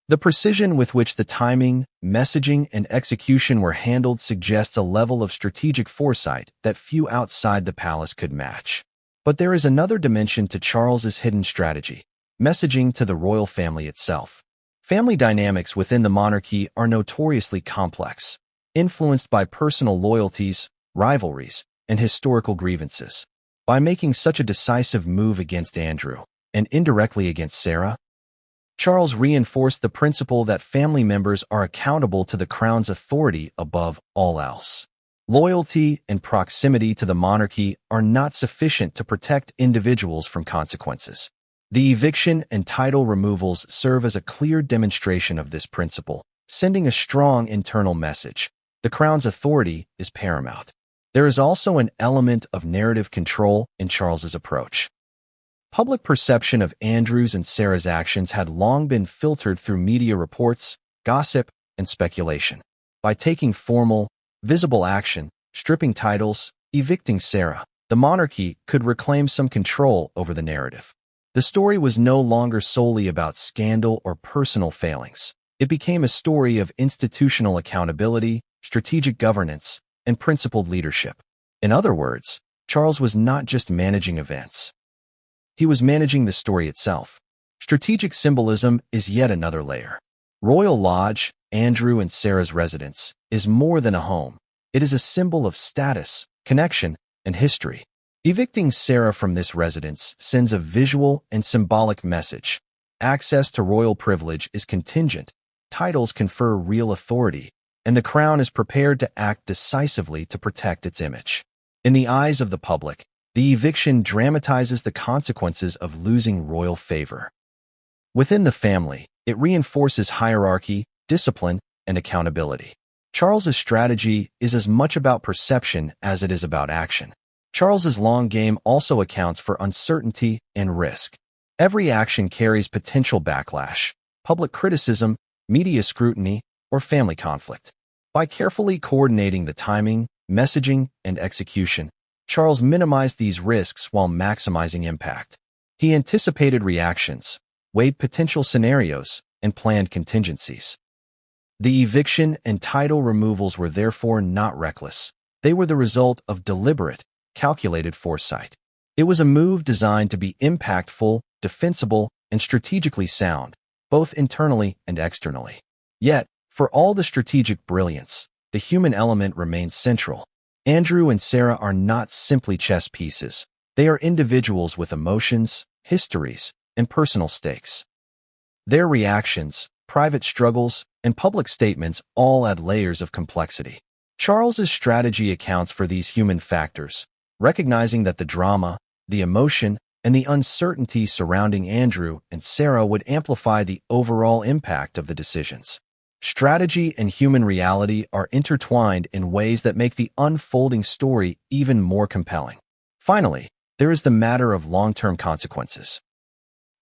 The precision with which the timing, messaging, and execution were handled suggests a level of strategic foresight that few outside the palace could match. But there is another dimension to Charles's hidden strategy: messaging to the royal family itself. Family dynamics within the monarchy are notoriously complex, influenced by personal loyalties, rivalries, and historical grievances. By making such a decisive move against Andrew, and indirectly against Sarah, Charles reinforced the principle that family members are accountable to the crown's authority above all else. Loyalty and proximity to the monarchy are not sufficient to protect individuals from consequences. The eviction and title removals serve as a clear demonstration of this principle, sending a strong internal message. The crown's authority is paramount. There is also an element of narrative control in Charles's approach. Public perception of Andrew's and Sarah's actions had long been filtered through media reports, gossip, and speculation. By taking formal, visible action, stripping titles, evicting Sarah, the monarchy could reclaim some control over the narrative. The story was no longer solely about scandal or personal failings. It became a story of institutional accountability, strategic governance, and principled leadership. In other words, Charles was not just managing events. He was managing the story itself. Strategic symbolism is yet another layer. Royal Lodge, Andrew and Sarah's residence, is more than a home. It is a symbol of status, connection, and history. Evicting Sarah from this residence sends a visual and symbolic message. Access to royal privilege is contingent, titles confer real authority, and the crown is prepared to act decisively to protect its image. In the eyes of the public, the eviction dramatizes the consequences of losing royal favor. Within the family, it reinforces hierarchy, discipline, and accountability. Charles's strategy is as much about perception as it is about action. Charles's long game also accounts for uncertainty and risk. Every action carries potential backlash, public criticism, media scrutiny, or family conflict. By carefully coordinating the timing, messaging, and execution, Charles minimized these risks while maximizing impact. He anticipated reactions, weighed potential scenarios, and planned contingencies. The eviction and title removals were therefore not reckless. They were the result of deliberate, calculated foresight. It was a move designed to be impactful, defensible, and strategically sound, both internally and externally. Yet, for all the strategic brilliance, the human element remains central. Andrew and Sarah are not simply chess pieces. They are individuals with emotions, histories, and personal stakes. Their reactions, private struggles, and public statements all add layers of complexity. Charles's strategy accounts for these human factors, recognizing that the drama, the emotion, and the uncertainty surrounding Andrew and Sarah would amplify the overall impact of the decisions. Strategy and human reality are intertwined in ways that make the unfolding story even more compelling. Finally, there is the matter of long-term consequences.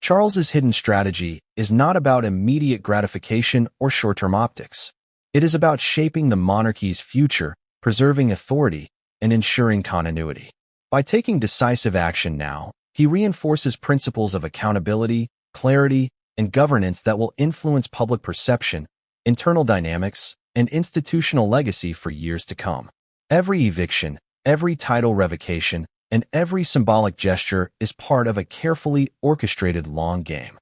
Charles's hidden strategy is not about immediate gratification or short-term optics. It is about shaping the monarchy's future, preserving authority, and ensuring continuity. By taking decisive action now, he reinforces principles of accountability, clarity, and governance that will influence public perception, internal dynamics, and institutional legacy for years to come. Every eviction, every title revocation, and every symbolic gesture is part of a carefully orchestrated long game.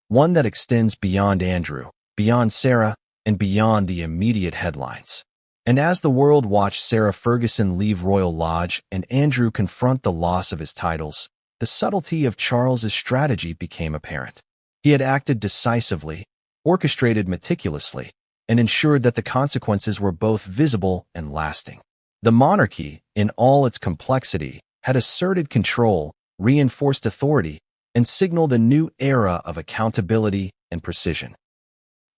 One that extends beyond Andrew, beyond Sarah, and beyond the immediate headlines. And as the world watched Sarah Ferguson leave Royal Lodge and Andrew confront the loss of his titles, the subtlety of Charles's strategy became apparent. He had acted decisively, orchestrated meticulously, and ensured that the consequences were both visible and lasting. The monarchy, in all its complexity, had asserted control, reinforced authority, and signaled a new era of accountability and precision.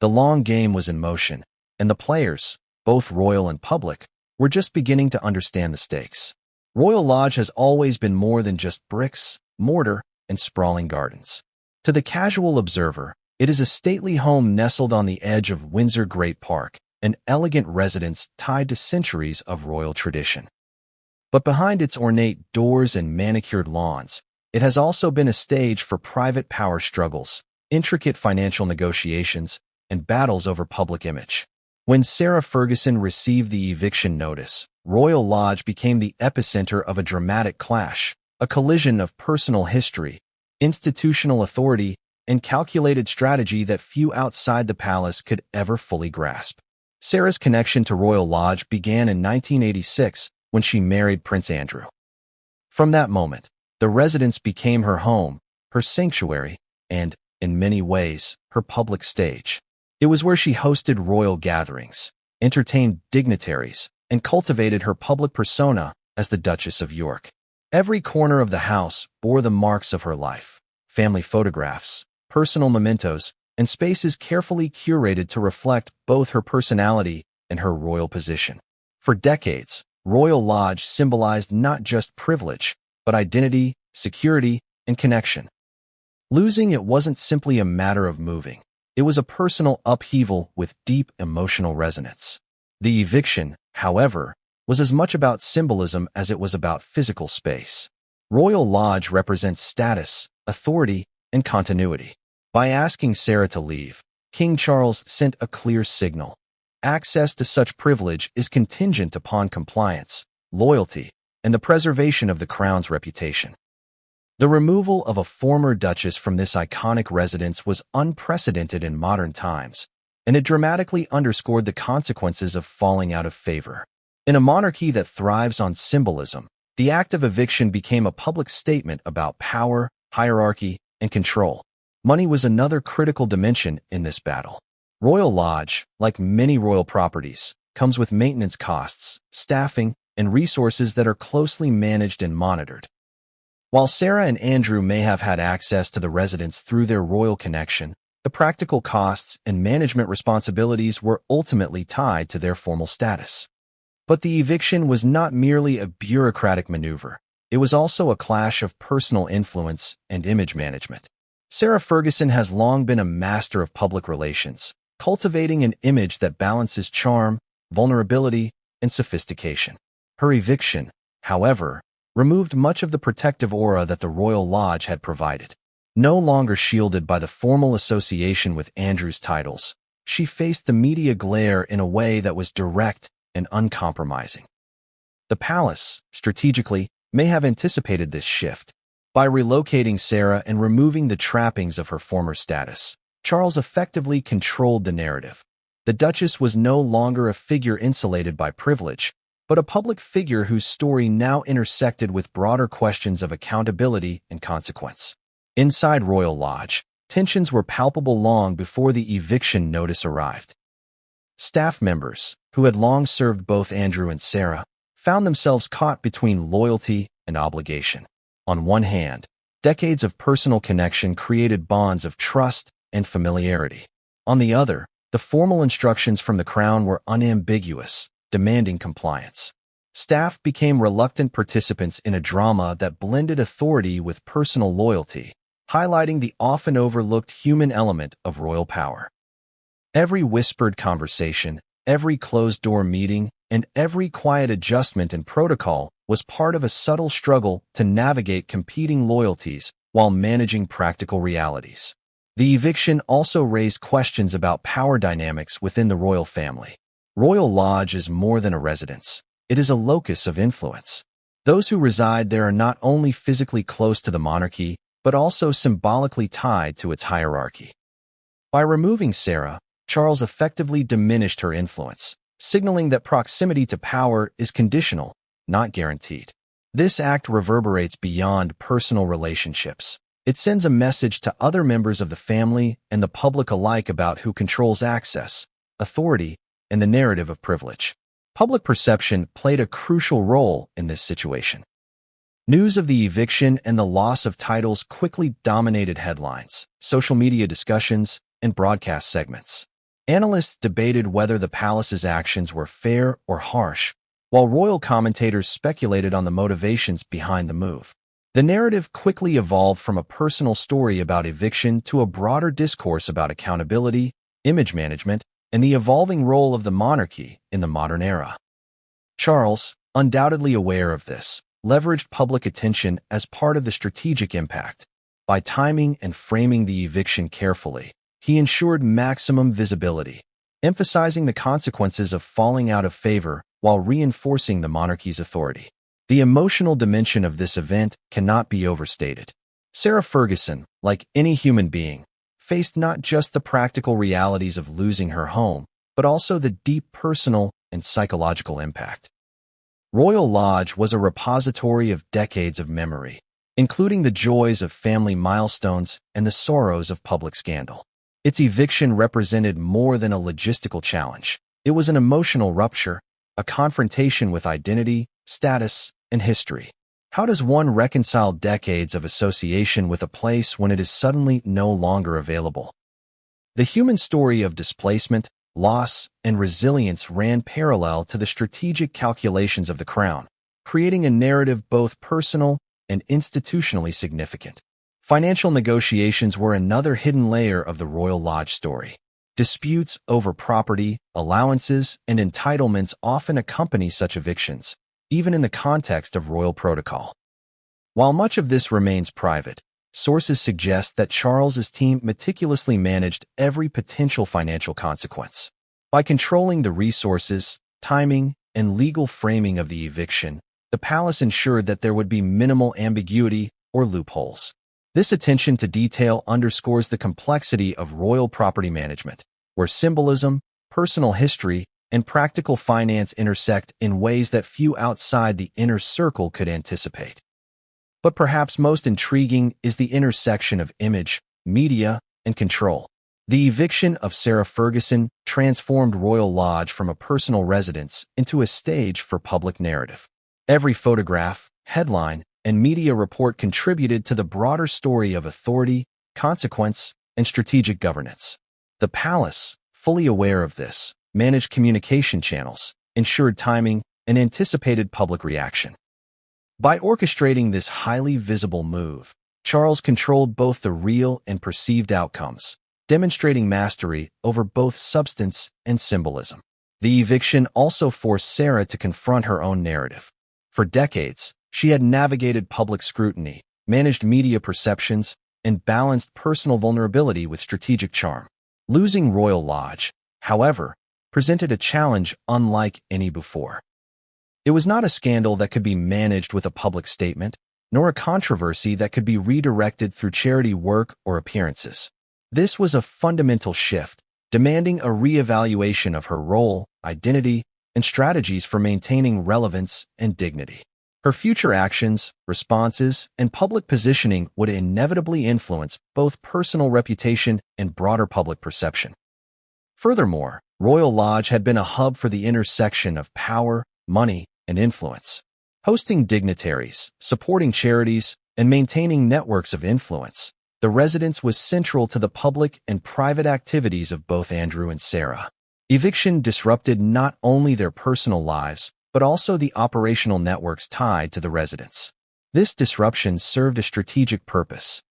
The long game was in motion, and the players, both royal and public, were just beginning to understand the stakes. Royal Lodge has always been more than just bricks, mortar, and sprawling gardens. To the casual observer, it is a stately home nestled on the edge of Windsor Great Park, an elegant residence tied to centuries of royal tradition. But behind its ornate doors and manicured lawns, it has also been a stage for private power struggles, intricate financial negotiations, and battles over public image. When Sarah Ferguson received the eviction notice, Royal Lodge became the epicenter of a dramatic clash, a collision of personal history, institutional authority, and calculated strategy that few outside the palace could ever fully grasp. Sarah's connection to Royal Lodge began in 1986 when she married Prince Andrew. From that moment, the residence became her home, her sanctuary, and, in many ways, her public stage. It was where she hosted royal gatherings, entertained dignitaries, and cultivated her public persona as the Duchess of York. Every corner of the house bore the marks of her life: family photographs, personal mementos, and spaces carefully curated to reflect both her personality and her royal position. For decades, Royal Lodge symbolized not just privilege, but identity, security, and connection. Losing it wasn't simply a matter of moving. It was a personal upheaval with deep emotional resonance. The eviction, however, was as much about symbolism as it was about physical space. Royal Lodge represents status, authority, and continuity. By asking Sarah to leave, King Charles sent a clear signal. Access to such privilege is contingent upon compliance, loyalty, and the preservation of the crown's reputation. The removal of a former duchess from this iconic residence was unprecedented in modern times, and it dramatically underscored the consequences of falling out of favor. In a monarchy that thrives on symbolism, the act of eviction became a public statement about power, hierarchy, and control. Money was another critical dimension in this battle. Royal Lodge, like many royal properties, comes with maintenance costs, staffing, and resources that are closely managed and monitored. While Sarah and Andrew may have had access to the residence through their royal connection, the practical costs and management responsibilities were ultimately tied to their formal status. But the eviction was not merely a bureaucratic maneuver. It was also a clash of personal influence and image management. Sarah Ferguson has long been a master of public relations, cultivating an image that balances charm, vulnerability, and sophistication. Her eviction, however, removed much of the protective aura that the Royal Lodge had provided. No longer shielded by the formal association with Andrew's titles, she faced the media glare in a way that was direct and uncompromising. The palace, strategically, may have anticipated this shift. By relocating Sarah and removing the trappings of her former status, Charles effectively controlled the narrative. The Duchess was no longer a figure insulated by privilege, but a public figure whose story now intersected with broader questions of accountability and consequence. Inside Royal Lodge, tensions were palpable long before the eviction notice arrived. Staff members, who had long served both Andrew and Sarah, found themselves caught between loyalty and obligation. On one hand, decades of personal connection created bonds of trust and familiarity. On the other, the formal instructions from the crown were unambiguous, demanding compliance. Staff became reluctant participants in a drama that blended authority with personal loyalty, highlighting the often overlooked human element of royal power. Every whispered conversation, every closed-door meeting, and every quiet adjustment in protocol was part of a subtle struggle to navigate competing loyalties while managing practical realities. The eviction also raised questions about power dynamics within the royal family. Royal Lodge is more than a residence. It is a locus of influence. Those who reside there are not only physically close to the monarchy, but also symbolically tied to its hierarchy. By removing Sarah, Charles effectively diminished her influence, signaling that proximity to power is conditional, not guaranteed. This act reverberates beyond personal relationships. It sends a message to other members of the family and the public alike about who controls access, authority, and the narrative of privilege. Public perception played a crucial role in this situation. News of the eviction and the loss of titles quickly dominated headlines, social media discussions, and broadcast segments. Analysts debated whether the palace's actions were fair or harsh, while royal commentators speculated on the motivations behind the move. The narrative quickly evolved from a personal story about eviction to a broader discourse about accountability, image management, and the evolving role of the monarchy in the modern era. Charles, undoubtedly aware of this, leveraged public attention as part of the strategic impact. By timing and framing the eviction carefully, he ensured maximum visibility, emphasizing the consequences of falling out of favor while reinforcing the monarchy's authority. The emotional dimension of this event cannot be overstated. Sarah Ferguson, like any human being, faced not just the practical realities of losing her home, but also the deep personal and psychological impact. Royal Lodge was a repository of decades of memory, including the joys of family milestones and the sorrows of public scandal. Its eviction represented more than a logistical challenge. It was an emotional rupture, a confrontation with identity, status, and history. How does one reconcile decades of association with a place when it is suddenly no longer available? The human story of displacement, loss, and resilience ran parallel to the strategic calculations of the crown, creating a narrative both personal and institutionally significant. Financial negotiations were another hidden layer of the Royal Lodge story. Disputes over property, allowances, and entitlements often accompany such evictions, even in the context of royal protocol. While much of this remains private, sources suggest that Charles's team meticulously managed every potential financial consequence. By controlling the resources, timing, and legal framing of the eviction, the palace ensured that there would be minimal ambiguity or loopholes. This attention to detail underscores the complexity of royal property management, where symbolism, personal history, and practical finance intersect in ways that few outside the inner circle could anticipate. But perhaps most intriguing is the intersection of image, media, and control. The eviction of Sarah Ferguson transformed Royal Lodge from a personal residence into a stage for public narrative. Every photograph, headline, and media report contributed to the broader story of authority, consequence, and strategic governance. The palace, fully aware of this, managed communication channels, ensured timing, and anticipated public reaction. By orchestrating this highly visible move, Charles controlled both the real and perceived outcomes, demonstrating mastery over both substance and symbolism. The eviction also forced Sarah to confront her own narrative. For decades, she had navigated public scrutiny, managed media perceptions, and balanced personal vulnerability with strategic charm. Losing Royal Lodge, however, presented a challenge unlike any before. It was not a scandal that could be managed with a public statement, nor a controversy that could be redirected through charity work or appearances. This was a fundamental shift, demanding a re-evaluation of her role, identity, and strategies for maintaining relevance and dignity. Her future actions, responses, and public positioning would inevitably influence both personal reputation and broader public perception. Furthermore, Royal Lodge had been a hub for the intersection of power, money, and influence. Hosting dignitaries, supporting charities, and maintaining networks of influence, the residence was central to the public and private activities of both Andrew and Sarah. Eviction disrupted not only their personal lives, but also the operational networks tied to the residence. This disruption served a strategic purpose.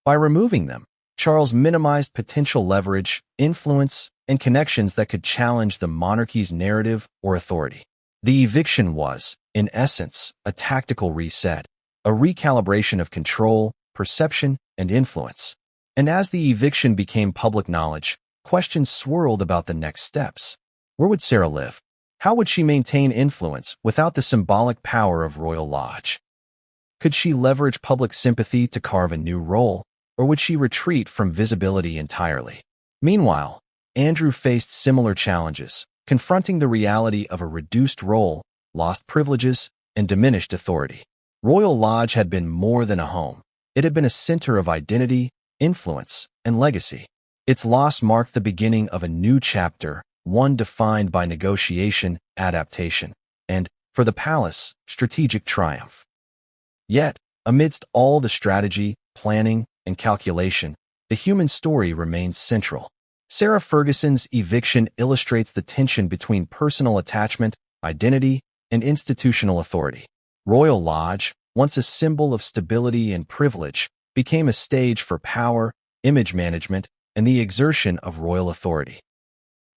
By removing them, Charles minimized potential leverage, influence, and connections that could challenge the monarchy's narrative or authority. The eviction was, in essence, a tactical reset, a recalibration of control, perception, and influence. And as the eviction became public knowledge, questions swirled about the next steps. Where would Sarah live? How would she maintain influence without the symbolic power of Royal Lodge? Could she leverage public sympathy to carve a new role, or would she retreat from visibility entirely? Meanwhile, Andrew faced similar challenges, confronting the reality of a reduced role, lost privileges, and diminished authority. Royal Lodge had been more than a home. It had been a center of identity, influence, and legacy. Its loss marked the beginning of a new chapter, one defined by negotiation, adaptation, and, for the palace, strategic triumph. Yet, amidst all the strategy, planning, and calculation, the human story remains central. Sarah Ferguson's eviction illustrates the tension between personal attachment, identity, and institutional authority. Royal Lodge, once a symbol of stability and privilege, became a stage for power, image management, and the exertion of royal authority.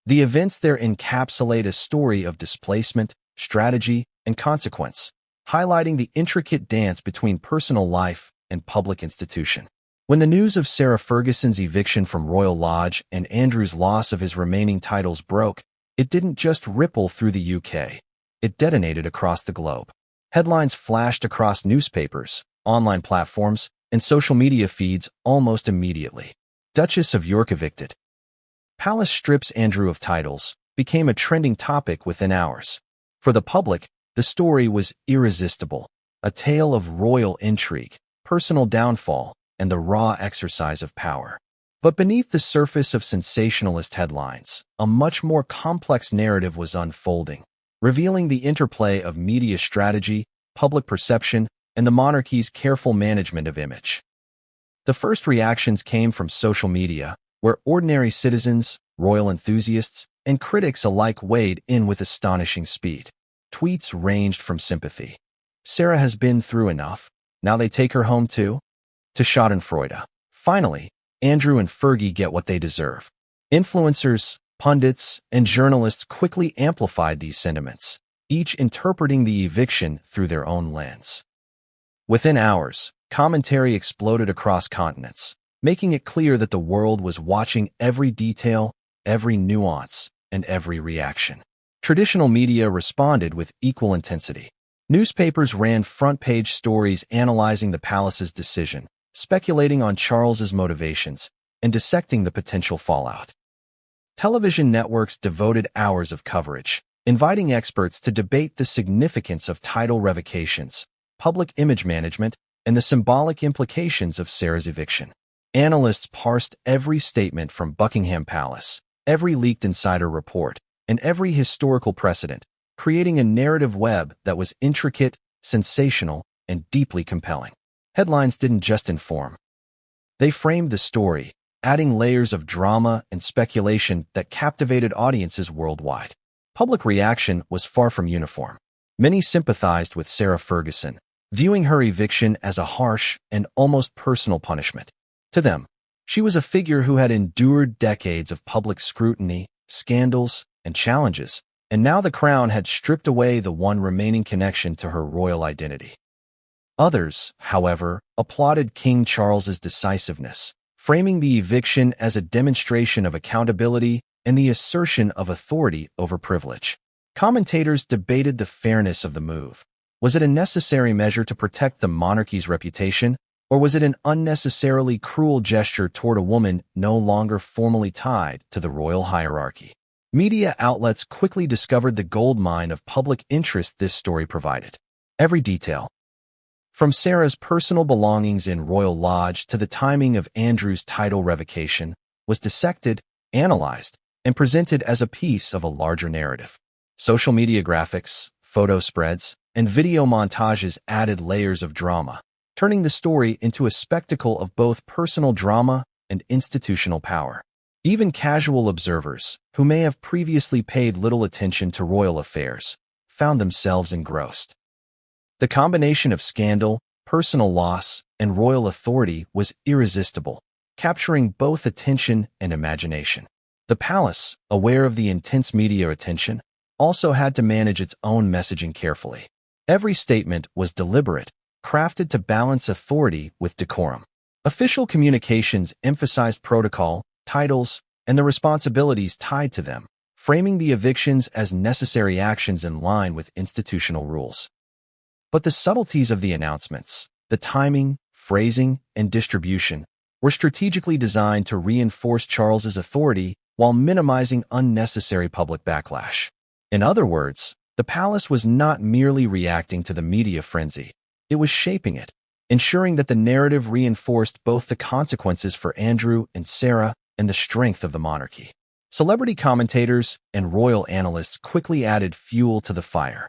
The events there encapsulate a story of displacement, strategy, and consequence, highlighting the intricate dance between personal life and public institution. When the news of Sarah Ferguson's eviction from Royal Lodge and Andrew's loss of his remaining titles broke, it didn't just ripple through the UK. It detonated across the globe. Headlines flashed across newspapers, online platforms, and social media feeds almost immediately. Duchess of York evicted. Palace strips Andrew of titles became a trending topic within hours. For the public, the story was irresistible, a tale of royal intrigue, personal downfall, and the raw exercise of power. But beneath the surface of sensationalist headlines, a much more complex narrative was unfolding. revealing the interplay of media strategy, public perception, and the monarchy's careful management of image. The first reactions came from social media, where ordinary citizens, royal enthusiasts, and critics alike weighed in with astonishing speed. Tweets ranged from sympathy. "Sarah has been through enough. Now they take her home too?" To schadenfreude. "Finally, Andrew and Fergie get what they deserve." Influencers, pundits, and journalists quickly amplified these sentiments, each interpreting the eviction through their own lens. Within hours, commentary exploded across continents, making it clear that the world was watching every detail, every nuance, and every reaction. Traditional media responded with equal intensity. Newspapers ran front-page stories analyzing the palace's decision, speculating on Charles's motivations, and dissecting the potential fallout. Television networks devoted hours of coverage, inviting experts to debate the significance of title revocations, public image management, and the symbolic implications of Sarah's eviction. Analysts parsed every statement from Buckingham Palace, every leaked insider report, and every historical precedent, creating a narrative web that was intricate, sensational, and deeply compelling. Headlines didn't just inform. They framed the story, adding layers of drama and speculation that captivated audiences worldwide. Public reaction was far from uniform. Many sympathized with Sarah Ferguson, viewing her eviction as a harsh and almost personal punishment. To them, she was a figure who had endured decades of public scrutiny, scandals, and challenges, and now the crown had stripped away the one remaining connection to her royal identity. Others, however, applauded King Charles's decisiveness, framing the eviction as a demonstration of accountability and the assertion of authority over privilege. Commentators debated the fairness of the move. Was it a necessary measure to protect the monarchy's reputation, or was it an unnecessarily cruel gesture toward a woman no longer formally tied to the royal hierarchy? Media outlets quickly discovered the goldmine of public interest this story provided. Every detail, from Sarah's personal belongings in Royal Lodge to the timing of Andrew's title revocation, was dissected, analyzed, and presented as a piece of a larger narrative. Social media graphics, photo spreads, and video montages added layers of drama, turning the story into a spectacle of both personal drama and institutional power. Even casual observers, who may have previously paid little attention to royal affairs, found themselves engrossed. The combination of scandal, personal loss, and royal authority was irresistible, capturing both attention and imagination. The palace, aware of the intense media attention, also had to manage its own messaging carefully. Every statement was deliberate, crafted to balance authority with decorum. Official communications emphasized protocol, titles, and the responsibilities tied to them, framing the evictions as necessary actions in line with institutional rules. But the subtleties of the announcements, the timing, phrasing, and distribution, were strategically designed to reinforce Charles's authority while minimizing unnecessary public backlash. In other words, the palace was not merely reacting to the media frenzy, it was shaping it, ensuring that the narrative reinforced both the consequences for Andrew and Sarah and the strength of the monarchy. Celebrity commentators and royal analysts quickly added fuel to the fire.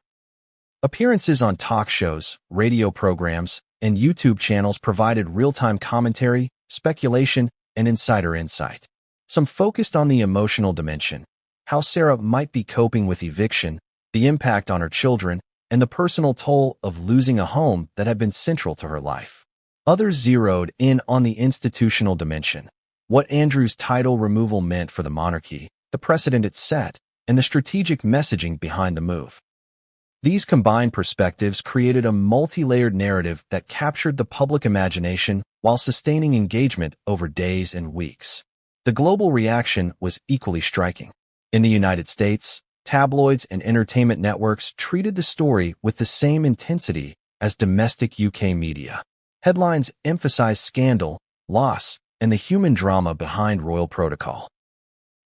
Appearances on talk shows, radio programs, and YouTube channels provided real-time commentary, speculation, and insider insight. Some focused on the emotional dimension, how Sarah might be coping with eviction, the impact on her children, and the personal toll of losing a home that had been central to her life. Others zeroed in on the institutional dimension, what Andrew's title removal meant for the monarchy, the precedent it set, and the strategic messaging behind the move. These combined perspectives created a multi-layered narrative that captured the public imagination while sustaining engagement over days and weeks. The global reaction was equally striking. In the United States, tabloids and entertainment networks treated the story with the same intensity as domestic UK media. Headlines emphasized scandal, loss, and the human drama behind royal protocol.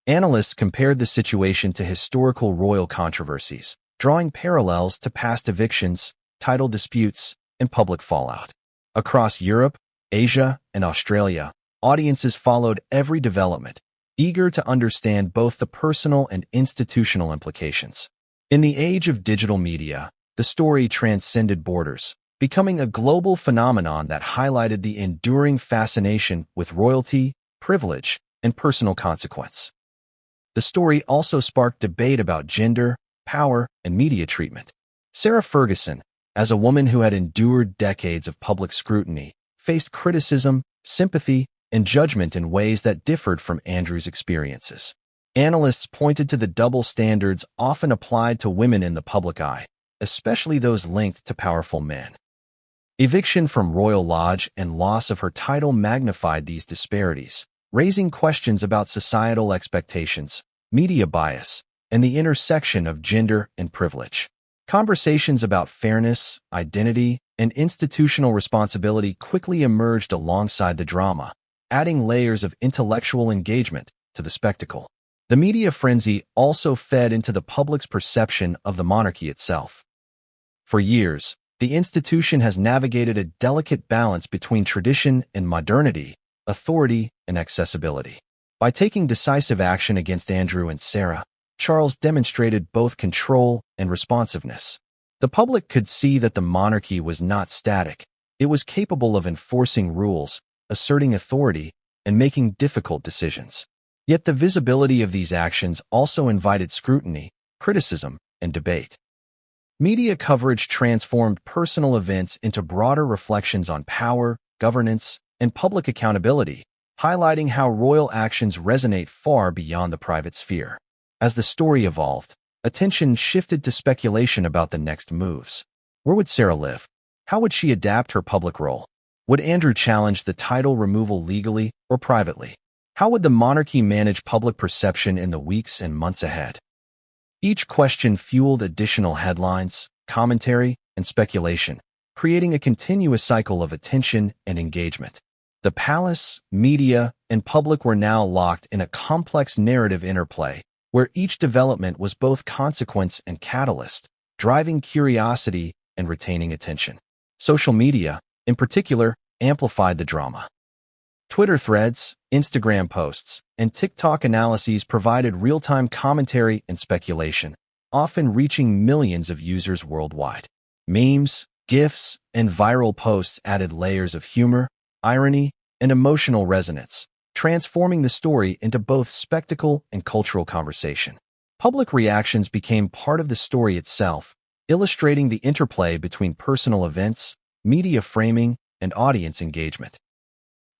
Analysts compared the situation to historical royal controversies, drawing parallels to past evictions, title disputes, and public fallout. Across Europe, Asia, and Australia, audiences followed every development, eager to understand both the personal and institutional implications. In the age of digital media, the story transcended borders, becoming a global phenomenon that highlighted the enduring fascination with royalty, privilege, and personal consequence. The story also sparked debate about gender, power, and media treatment. Sarah Ferguson, as a woman who had endured decades of public scrutiny, faced criticism, sympathy, and judgment in ways that differed from Andrew's experiences. Analysts pointed to the double standards often applied to women in the public eye, especially those linked to powerful men. Eviction from Royal Lodge and loss of her title magnified these disparities, raising questions about societal expectations, media bias, and the intersection of gender and privilege. Conversations about fairness, identity, and institutional responsibility quickly emerged alongside the drama, adding layers of intellectual engagement to the spectacle. The media frenzy also fed into the public's perception of the monarchy itself. For years, the institution has navigated a delicate balance between tradition and modernity, authority and accessibility. By taking decisive action against Andrew and Sarah, Charles demonstrated both control and responsiveness. The public could see that the monarchy was not static. It was capable of enforcing rules, asserting authority, and making difficult decisions. Yet the visibility of these actions also invited scrutiny, criticism, and debate. Media coverage transformed personal events into broader reflections on power, governance, and public accountability, highlighting how royal actions resonate far beyond the private sphere. As the story evolved, attention shifted to speculation about the next moves. Where would Sarah live? How would she adapt her public role? Would Andrew challenge the title removal legally or privately? How would the monarchy manage public perception in the weeks and months ahead? Each question fueled additional headlines, commentary, and speculation, creating a continuous cycle of attention and engagement. The palace, media, and public were now locked in a complex narrative interplay, where each development was both consequence and catalyst, driving curiosity and retaining attention. Social media, in particular, amplified the drama. Twitter threads, Instagram posts, and TikTok analyses provided real-time commentary and speculation, often reaching millions of users worldwide. Memes, GIFs, and viral posts added layers of humor, irony, and emotional resonance, transforming the story into both spectacle and cultural conversation. Public reactions became part of the story itself, illustrating the interplay between personal events, media framing, and audience engagement.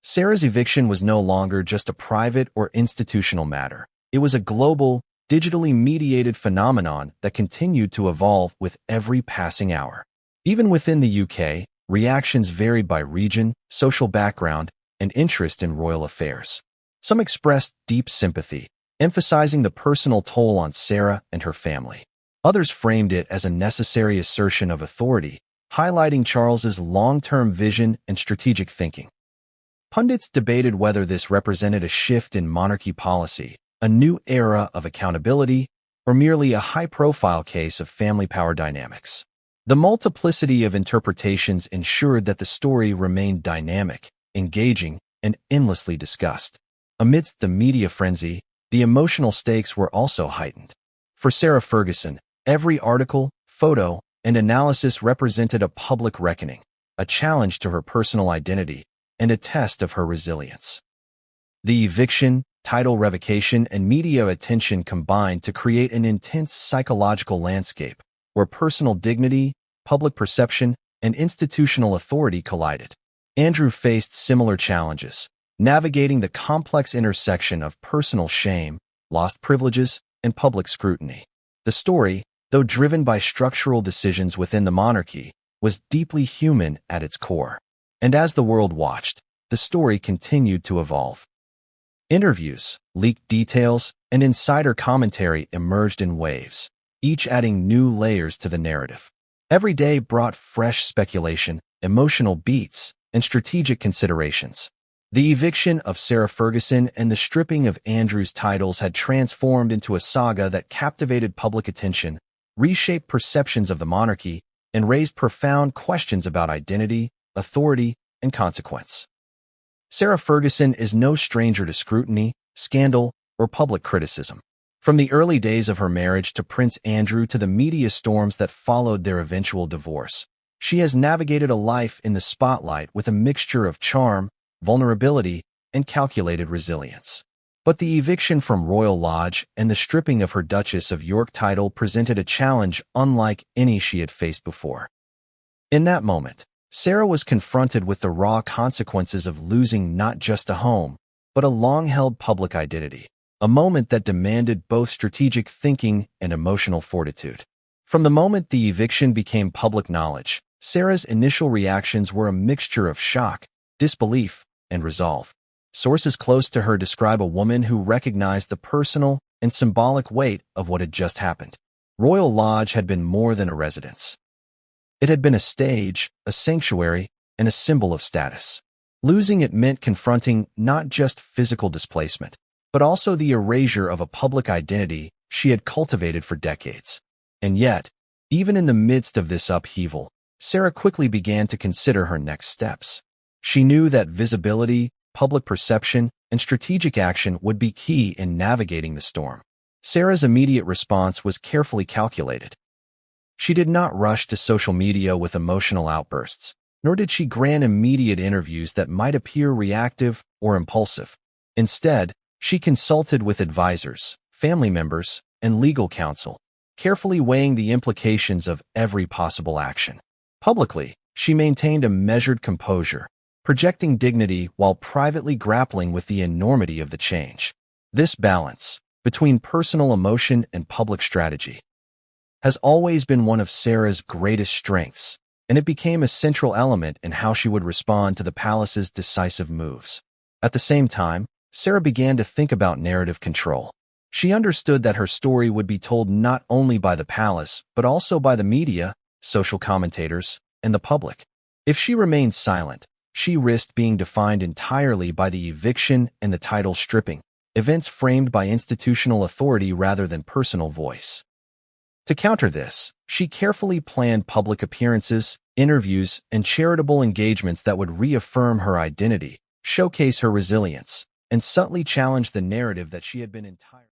Sarah's eviction was no longer just a private or institutional matter. It was a global, digitally mediated phenomenon that continued to evolve with every passing hour. Even within the UK, reactions varied by region, social background, and interest in royal affairs. Some expressed deep sympathy, emphasizing the personal toll on Sarah and her family. Others framed it as a necessary assertion of authority, highlighting Charles's long-term vision and strategic thinking. Pundits debated whether this represented a shift in monarchy policy, a new era of accountability, or merely a high-profile case of family power dynamics. The multiplicity of interpretations ensured that the story remained dynamic, engaging, and endlessly discussed. Amidst the media frenzy, the emotional stakes were also heightened. For Sarah Ferguson, every article, photo, and analysis represented a public reckoning, a challenge to her personal identity, and a test of her resilience. The eviction, title revocation, and media attention combined to create an intense psychological landscape where personal dignity, public perception, and institutional authority collided. Andrew faced similar challenges, navigating the complex intersection of personal shame, lost privileges, and public scrutiny. The story, though driven by structural decisions within the monarchy, was deeply human at its core. And as the world watched, the story continued to evolve. Interviews, leaked details, and insider commentary emerged in waves, each adding new layers to the narrative. Every day brought fresh speculation, emotional beats, and strategic considerations. The eviction of Sarah Ferguson and the stripping of Andrew's titles had transformed into a saga that captivated public attention, reshaped perceptions of the monarchy, and raised profound questions about identity, authority, and consequence. Sarah Ferguson is no stranger to scrutiny, scandal, or public criticism. From the early days of her marriage to Prince Andrew to the media storms that followed their eventual divorce, she has navigated a life in the spotlight with a mixture of charm, vulnerability, and calculated resilience. But the eviction from Royal Lodge and the stripping of her Duchess of York title presented a challenge unlike any she had faced before. In that moment, Sarah was confronted with the raw consequences of losing not just a home, but a long-held public identity, a moment that demanded both strategic thinking and emotional fortitude. From the moment the eviction became public knowledge, Sarah's initial reactions were a mixture of shock, disbelief, and resolve. Sources close to her describe a woman who recognized the personal and symbolic weight of what had just happened. Royal Lodge had been more than a residence. It had been a stage, a sanctuary, and a symbol of status. Losing it meant confronting not just physical displacement, but also the erasure of a public identity she had cultivated for decades. And yet, even in the midst of this upheaval, Sarah quickly began to consider her next steps. She knew that visibility, public perception, and strategic action would be key in navigating the storm. Sarah's immediate response was carefully calculated. She did not rush to social media with emotional outbursts, nor did she grant immediate interviews that might appear reactive or impulsive. Instead, she consulted with advisors, family members, and legal counsel, carefully weighing the implications of every possible action. Publicly, she maintained a measured composure, projecting dignity while privately grappling with the enormity of the change. This balance, between personal emotion and public strategy, has always been one of Sarah's greatest strengths, and it became a central element in how she would respond to the palace's decisive moves. At the same time, Sarah began to think about narrative control. She understood that her story would be told not only by the palace, but also by the media, social commentators, and the public. If she remained silent, she risked being defined entirely by the eviction and the title stripping, events framed by institutional authority rather than personal voice. To counter this, she carefully planned public appearances, interviews, and charitable engagements that would reaffirm her identity, showcase her resilience, and subtly challenge the narrative that she had been entirely